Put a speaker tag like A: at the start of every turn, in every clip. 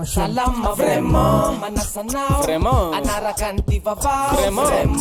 A: Salama vraiment manasanao
B: Vraiment
A: anaraka ny tivavao
B: Vraiment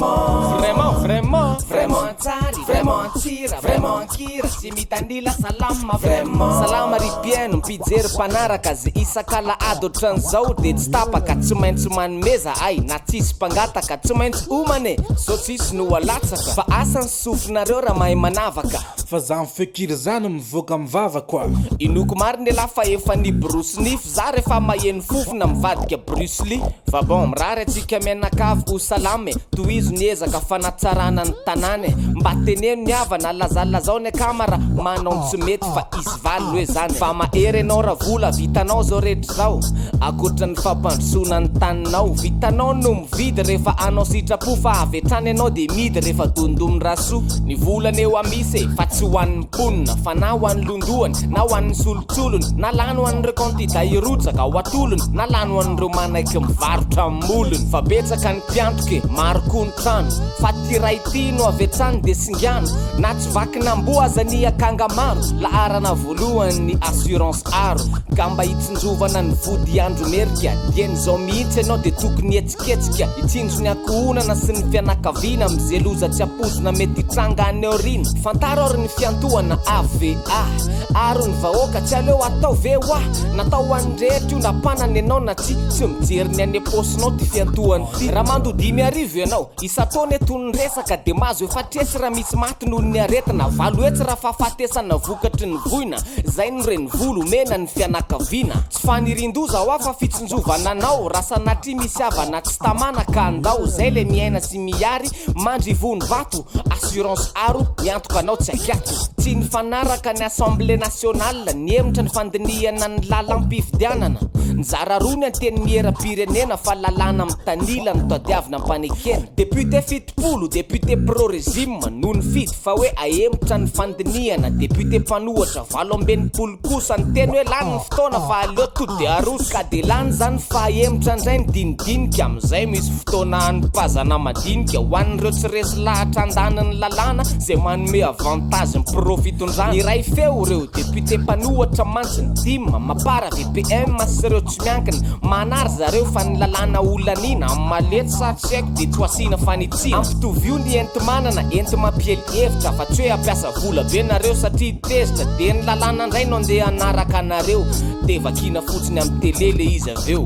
A: tsary vraiment tsira vraiment kira tsy mitandila salama vraiment
B: salama ry bieno mpijery mpanaraka ze isakala ady ohatran'izao de tsy tapaka tsy maintsy manomeza ay na tsisy mpangataka tsy maintsy omane so tsisy no alatsaka fa asany sofinareo raha mahay manavaka
C: fa za mifekiry zany mivoaka mivava koa
B: inoko mariny lafa efa ny Bruce Lee za rehefa maheno fofona mivadika Bruce Lee fa bon mirary atsika mianakavy ho salame toizo niezaka fanatsarana ny tanane mba teneno ny havana lazalazao ny akamara manao tsy mety fa isy valy hoe zany fa mahery anao raha vola vitanao zao rehetra zao akoatra ny fampandrosoana ny taninao vitanao no mividy rehefa anao sitrapo fa avetrany anao de midy rehefa dondominy raso ny volana eo amisy fa tsy ho an'ny mponina fa na ho an'ny londohany na ho an'ny solotsolony na lany ho an'ireo kantida irotsaka ho atolony na lany ho an'ireo manaiky mivarotra molony fa betsaka ny mpiantoke maro koa ny trano fa tiray ty no avetrany de singano na tsy vakina ambo aza ny akanga maro laharana voalohany ny assurance aro ka mba hitsinjovana ny vody andro merika dien'izao mihitsy ianao de tokony etsiketsika hitsinjo ny akohonana sy ny fianakaviana mizeloza tsy apozona mety hitranga any aorina fantaro ary ny fiantohana AVA aro ny vahoaka tsy aleo atao ve hoa natao an'rehetra io nampanany ianao na tsy mijery ny any aposinao ty fiantohany ty raha mando 5,000 ianao isataony etony resaka de mazo efa tresy raha misy maty noho ny aretina valo etsy raha fahafatesana vokatry ny voina zay ny reny volo mena ny fianakaviana tsy fanirindoza ho afa fitsinjovana anao raha sanatry misy havana tsy tamana ka andao zay le miaina sy miary mandry vony vato assurance aro miantoka anao tsy akiato tsy ny fanaraka ny assemblée nationale ny emitra ny fandiniana ny lalam-pifidianana nizara roa ny anteny miera-pirenena fa lalàna mitanila ny tadiavina mpanekena député fitopolo député pro-régime noho ny fito fa hoe aemitra ny fandiniana député mpanohatra 80 kosa ny teny hoe lany ny fotoana fa aleo to de aroso ka de lany zany fa aemitra ndray ny dinidinika am'izay misy fotoana anympazana madinika ho an'ireo tsy resy lahatra andanany lalàna zay manome avantage miprofitondrano ny ray feo reo député mpanohatra mantsiny dima mapara VPM sy reo tsy miankina manary zareo fa ny lalàna olanina ammalety satry haiko de toasina fanitsina ampitovio ny enti-manana enti mampiely hevitra fa tsy hoe ampiasa vola be nareo satria tezitra de ny lalàna ndray no andeha anaraka anareo de vakina fotsiny amin'ny tele le izy aveo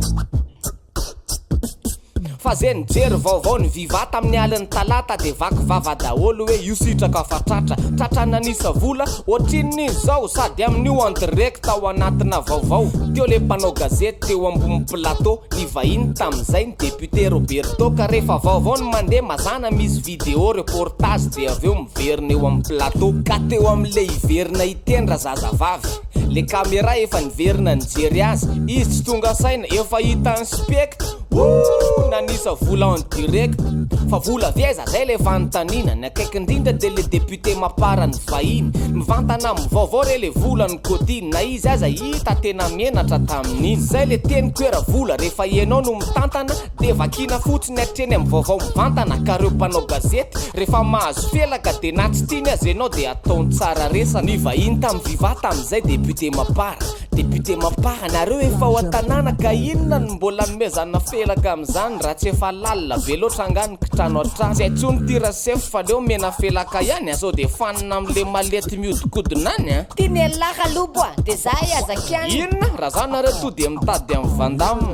B: fa zay nijery vaovao ny vivata amin'ny aliny talata de vaky vava daholo hoe io sitraka fa tratra nanisa vola ohatrin'ny zao sady amin'io en direct ao anatina vaovao teo le mpanao gazety teo ambony plateau ny vahiny tam'izay ny député Roberto ka rehefa vaovao ny mandeha mazana misy vidéo reportage de aveo miverina eo amin'ny plateau ka teo am'le hiverina hitendra zazavavy le caméra efa niverina nijery azy izy tsy tonga saina efa hita inspecte nanisa vola en direct fa vola vieza zay le vantanina ny akaiky indrindra de le député mapara ny vahiny mivantana mivaovao re le vola ny kodiny na izy aza hita tena menatra tamin'iny zay le teny koera vola rehefa ianao no mitantana de vakina fotsiny atreny amin'ny vaovao mivantana ka reo mpanao gazety rehefa mahazo felaka de na tsy tiany azy ianao de ataony tsara resa ny vahiny tamin'ny vivata am'izay député mapara nareo efa ao an-tanàna ka inona no mbola nomezana felaka am'izany raha tsy efa lalina be loatra anganiky trano an-trano tsy haitsony tira sefo fa leo mena felaka ihany sao de fanina am'le malety miodikodinany a
D: tiany alaka loboa de zay azakiany
B: inona raha zany nareo to de mitady amin'ny vandamina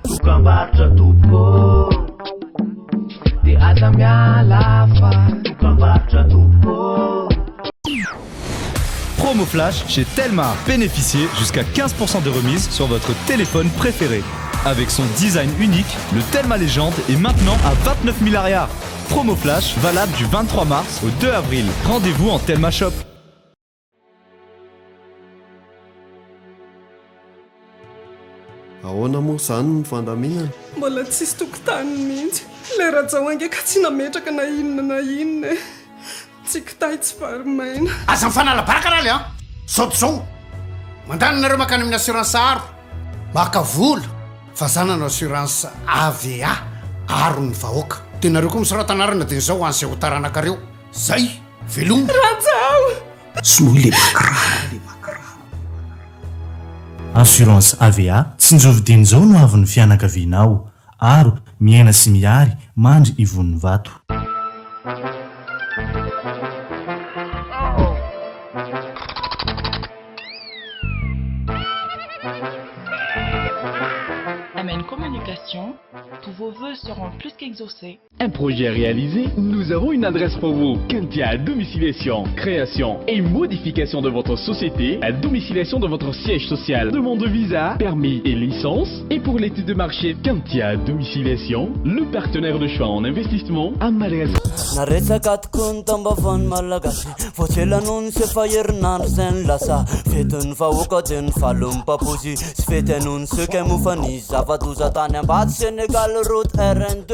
A: Tukambacha tupo de atamiala fa Tukambacha tupo.
E: Promo Flash chez Telmar. Bénéficiez jusqu'à 15% de remise sur votre téléphone préféré. Avec son design unique, le Telma Légende est maintenant à 29 milliards. Promo Flash valable du 23 mars au 2 avril. Rendez-vous en Telma Shop.
F: Ahoana moa zany ny fandaminana?
G: Mbola tsisy tokotany mihitsy. Le rajao angeka tsy nametraka na inona tsy kitay tsy farimaina.
H: Aza mifanala baraka raly a zao zao mandany nareo makany amin'ny assurance aro maka vola fazanana assurance AVA aro ny vahoaka tenareo koa misoratanarana de zao an'izay ho taranakareo zay veloma
G: rajao
H: sy noho le bakra.
I: Assurance AVA tsy njovidiny zao no avy ny fianakavianao aro miaina sy miary mandry ivon'ny vato.
J: MN Communication, tous vos vœux seront plus qu'exaucés.
K: Un projet réalisé, nous avons une adresse pour vous. Quintia domiciliation, création et modification de votre société, à domiciliation de votre siège social, demande de visa, permis et licence. Et pour l'étude de marché, Quintia domiciliation, le partenaire de choix en investissement à Malagasy.
L: Sénégal route RN2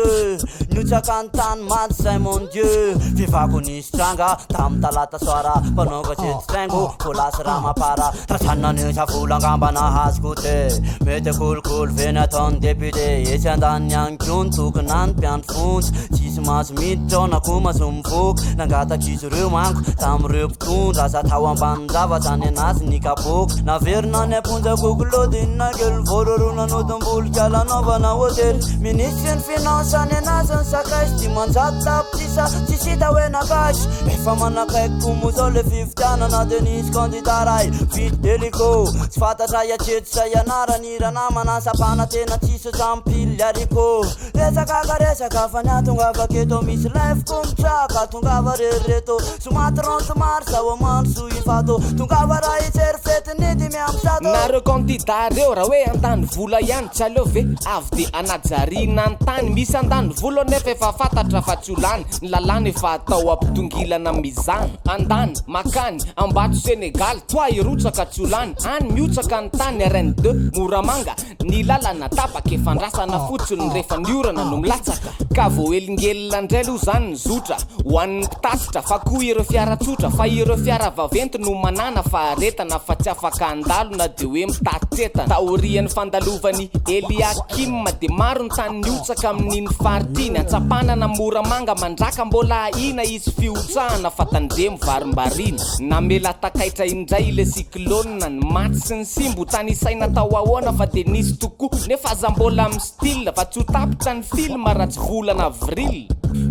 L: Nutsakantany matsay mon Dieu Vivako nisy tranga tam talata soara Panonga tsety trengo Kolasy ramapara Tratrana nisa volangamba nahazoko te Mety kolokolo veny ataony député Etsy andany ankiony tokonany mpiandro fontsy Tsisy maso miditra na koa maso mivoaka Nangataka izy reo manko tam'ireo mpitondra Asa tao ambanin-java zany anazy nikapoko Naverina ny amponja kokolodiny nakely Vororona nodombolikala naovana hotel Ministry ny finance any anazy ny sakaizy Dimanjato tapitisa tsisy hita hoe nakasy Efa manakaiky komo zao le fividianana De nisy candidat ray vity heliko Tsy fantatra iatreto say anarany Ranamana sapana tena tsisy sampily ariko Resaka fa niatonga vaketo Misy life komtraka tongava rereto Somaty 30 mars ao amandro so ifato Tongava raha itsery fety nity miampisato
B: Nareo candidat reo raha hoe an-tany vola ihany tsy aleo ve avy de anajariana an-tany misy an-tany vola nefa efa fantatra fa tsy olany ny lalàna efa atao ampitongilana mizany andany makany ambato Senegal toa irotsaka tsy olany any miotsaka ny tany RN2 Moramanga ny lalana tapaka efa ndrasana fotsiny rehefa niorana no milatsaka ka vo elingelina ndray aloha zany ny zotra ho an'ny mpitatitra fa koa ireo fiara tsotra fa ireo fiara vaventy no manana faharetana fa tsy afaka andalo na de hoe mitatitretana taorian'ny fandalovany Eliakim de maro ny tany niotsaka amin'iny faritiny antsapana na Moramanga mandraka mbola ina izy fiotsahana fa tandremo varimbarina namela takaitra indray ile cyclone ny maty sy ny simbo tany isaina tao ahoana fa de nisy tokoa nefa aza mbola amin'ny style fa tsy ho tapitra ny film raha tsy volana avril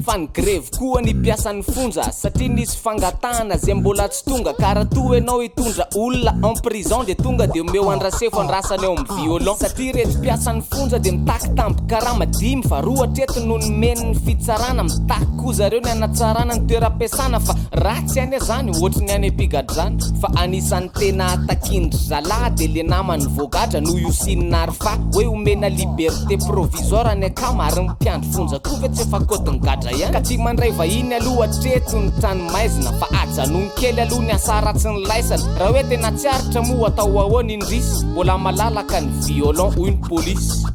B: fa ny greve koa ny piasan'ny fonja satria nisy fangatahana zay mbola tsy tonga karaha toa ianao hitondra olona en prison de tonga de omeo andrasefo andrasany eo amin'ny violon satria rehetra piasan'ny fonja de mitaky tampo karaha madimy fa roa hatreto no nomeny ny fitsarana mitaky koa zareo ny anatsarana ny toeram-piasana fa ratsy any zany ohatry ny any ampigadrana fa anisan'ny tena atakindry zalahy de le namany vogadra no iosinonary fa hoe omena liberté provisoire any akama ary mpiandro fonja koa ve tsy efa kodiny gadra ihany ka tsy mandray vahiny aloha hatreto ny tranomaizina fa ajanony kely aloha ny asaratsy ny laisana raha hoe tena tsy aritra moa atao ahoana indrisy mbola malalaka ny violon hoy ny polisy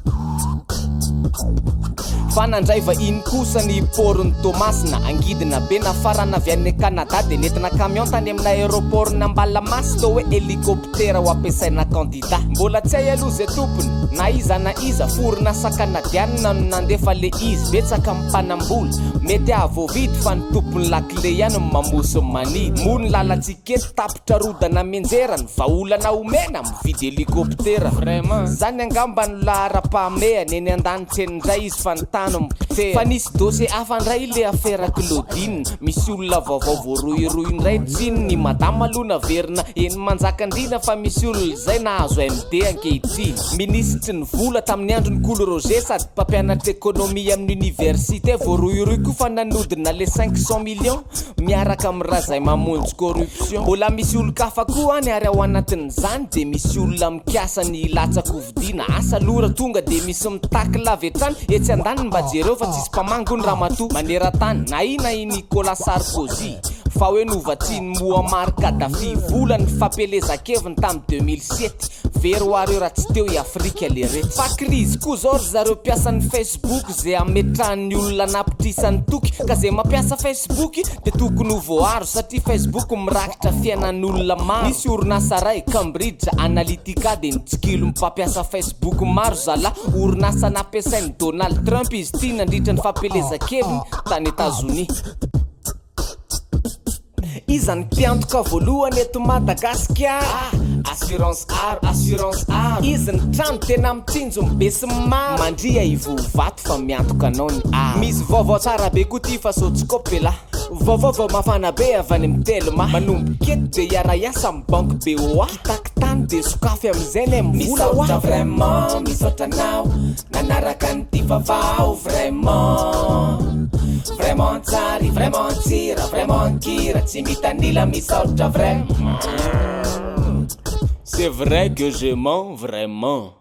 B: fa nandray vahiny kosa ny porony Tomasina angidina be nafarana avy any Canada de nentina camion tany amin'ny aéroport n'Ambalamasi tao hoe hélicoptère ho ampiasaina candidat mbola tsy hay aloha zay tompony na iza forinasa kanadianina no nandefa le izy betsaka mpanambola mety avovidy fa ny tompony lakile ihany mamoso manidy mony lalatsikety tapitra rodana menjerany vaolana omena mividy hélicoptère vraiment zany angamba no lahara-pahamehany eny an-danitsenindray izy fa nytano fa nisy dossier afandray le affaire Claudine misy olona vaovao voarohirohy indray tsiny ny madama aloha naverina eny manjakandrina fa misy olona zay nahazo MD ankehitriny ministry ny vola tamin'ny androny Cool Roger sady mpampianatra ekonomia amin'ny université voarohirohy koa fa nanodina le 500 millions miaraka amin'ny raha zay mamonjy corruption mbola misy olo-kafa koa any ary ao anatin'izany de misy olona mikiasa ny latsaka ovidiana asa lora tonga de misy mitaky lavetrany etsy andany mba jereo fa tsisy mpamangony raha matoa maneran-tany na ina i Nicolas Sarkozy fa hoe novatsiny Muammar Gaddafi vola ny fampelezakeviny tamin'ny 2007 very ho areo raha tsy teo i Afrika le rety fa krizy koa zao ry zareo piasan'ny Facebook zay ametrahan'ny olona napitrisany toky ka zay mampiasa Facebook de tokony ho voaro satria Facebook mirakitra fiainan'olona maro misy orinasa ray Cambridge Analytica de nitsikilo mpampiasa Facebook maro zala orinasa nampiasain'ny Donald Trump izy ty nandritra ny fampelezakeviny tany États-Unis izany mpiantoka voalohany eto Madagasikara assurance aro izy ny trano tena mitsinjo mibe sy maro mandria ivovato fa miantoka anao ny aro misy vaovao tsara be koa ty fa sotsykopela vaovao mafana be avy any mitelma manomboka eto de iaraiasa amin'ny banque BOA kitakitany de sokafy am'izay ny mivola
A: vraiment misaotra anao nanaraka ny ty vavao vraiment tsary vraiment tsira vraiment kira tsy mitanila misaotra vraiment
B: c'est vrai que je mens vraiment